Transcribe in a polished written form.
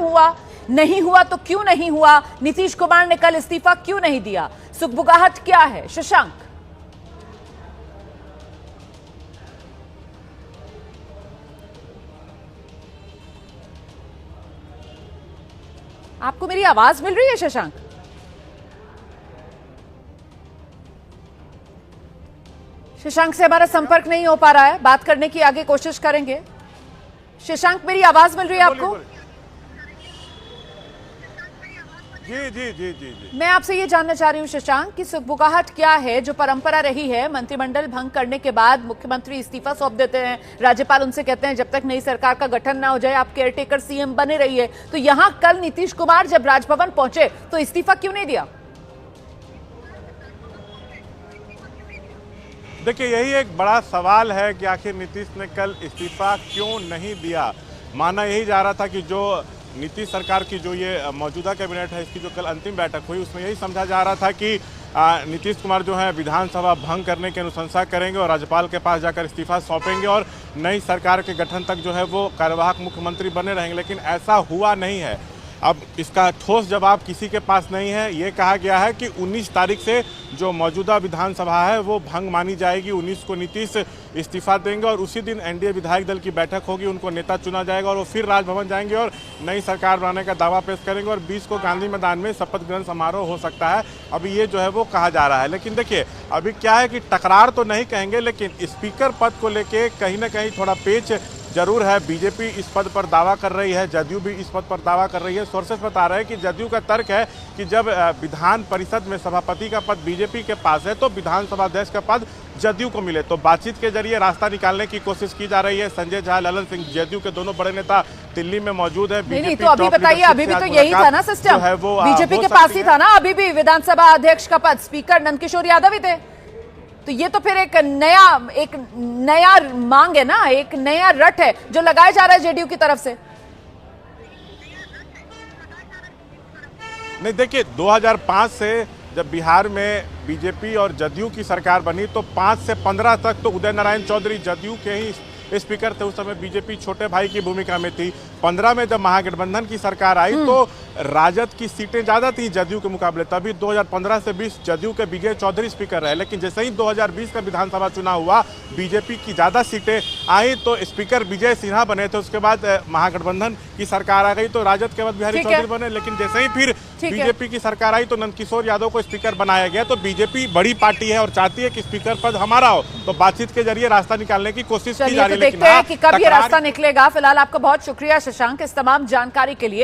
हुआ, नहीं हुआ तो क्यों नहीं हुआ? नीतीश कुमार ने कल इस्तीफा क्यों नहीं दिया? सुगबुगाहट क्या है? शशांक, आपको मेरी आवाज मिल रही है? शशांक, शशांक से हमारा संपर्क नहीं हो पा रहा है, बात करने की आगे कोशिश करेंगे। शशांक, मेरी आवाज मिल रही है आपको? जी जी जी जी जी मैं आपसे ये जानना चाह रही हूँ शशांक कि सुगबुगाहट क्या है? जो परंपरा रही है, मंत्रिमंडल भंग करने के बाद मुख्यमंत्री इस्तीफा सौंप देते हैं, राज्यपाल उनसे कहते हैं जब तक नई सरकार का गठन ना हो जाए आप केयरटेकर सीएम बने रहिए, तो यहां कल नीतीश कुमार जब राजभवन पहुंचे तो इस्तीफा क्यों नहीं दिया? देखिए, यही एक बड़ा सवाल है कि आखिर नीतीश ने कल इस्तीफा क्यों नहीं दिया। माना यही जा रहा था कि जो नीतीश सरकार की जो ये मौजूदा कैबिनेट है, इसकी जो कल अंतिम बैठक हुई उसमें यही समझा जा रहा था कि नीतीश कुमार जो है विधानसभा भंग करने की अनुशंसा करेंगे और राज्यपाल के पास जाकर इस्तीफा सौंपेंगे और नई सरकार के गठन तक जो है वो कार्यवाहक मुख्यमंत्री बने रहेंगे, लेकिन ऐसा हुआ नहीं है। अब इसका ठोस जवाब किसी के पास नहीं है। ये कहा गया है कि 19 तारीख से जो मौजूदा विधानसभा है वो भंग मानी जाएगी। 19 को नीतीश इस्तीफा देंगे और उसी दिन एनडीए विधायक दल की बैठक होगी, उनको नेता चुना जाएगा और वो फिर राजभवन जाएंगे और नई सरकार बनाने का दावा पेश करेंगे और 20 को गांधी मैदान में शपथ ग्रहण समारोह हो सकता है। अभी ये जो है वो कहा जा रहा है। लेकिन देखिए, अभी क्या है कि टकरार तो नहीं कहेंगे, लेकिन स्पीकर पद को लेके कहीं ना कहीं थोड़ा पेच जरूर है। बीजेपी इस पद पर दावा कर रही है, जदयू भी इस पद पर दावा कर रही है। सोर्सेस बता रहे हैं कि जदयू का तर्क है कि जब विधान परिषद में सभापति का पद बीजेपी के पास है तो विधानसभा अध्यक्ष का पद जदयू को मिले। तो बातचीत के जरिए रास्ता निकालने की कोशिश की जा रही है। संजय झा, ललन सिंह, जदयू के दोनों बड़े नेता दिल्ली में मौजूद है। नहीं, तो अभी बताइए, अभी भी तो यही था ना सिस्टम, बीजेपी के पास ही था ना अभी भी विधानसभा अध्यक्ष का पद, स्पीकर नंदकिशोर यादव ही थे। तो ये तो फिर एक नया मांग है ना, एक नया रट है जो लगाया जा रहा है जेडीयू की तरफ से। नहीं, देखिए 2005 से जब बिहार में बीजेपी और जदयू की सरकार बनी तो 5 से 15 तक तो उदय नारायण चौधरी जदयू के ही स्पीकर थे। उस समय बीजेपी छोटे भाई की भूमिका में थी। 15 में जब महागठबंधन की सरकार आई तो राजद की सीटें ज़्यादा थी जदयू के मुकाबले। तभी 2015 से 20 जदयू के विजय चौधरी स्पीकर रहे। लेकिन जैसे ही 2020 का विधानसभा चुनाव हुआ, बीजेपी की ज़्यादा सीटें आई तो स्पीकर विजय सिन्हा बने थे। उसके बाद महागठबंधन की सरकार आ गई तो राजद के बाद बिहारी चौधरी बने। लेकिन जैसे ही फिर बीजेपी की सरकार आई तो नंदकिशोर यादव को स्पीकर बनाया गया। तो बीजेपी बड़ी पार्टी है और चाहती है कि स्पीकर पद हमारा हो। तो बातचीत के जरिए रास्ता निकालने की कोशिश की जा रही है। देखते हैं कि कब ये रास्ता निकलेगा। फिलहाल आपका बहुत शुक्रिया शशांक इस तमाम जानकारी के लिए।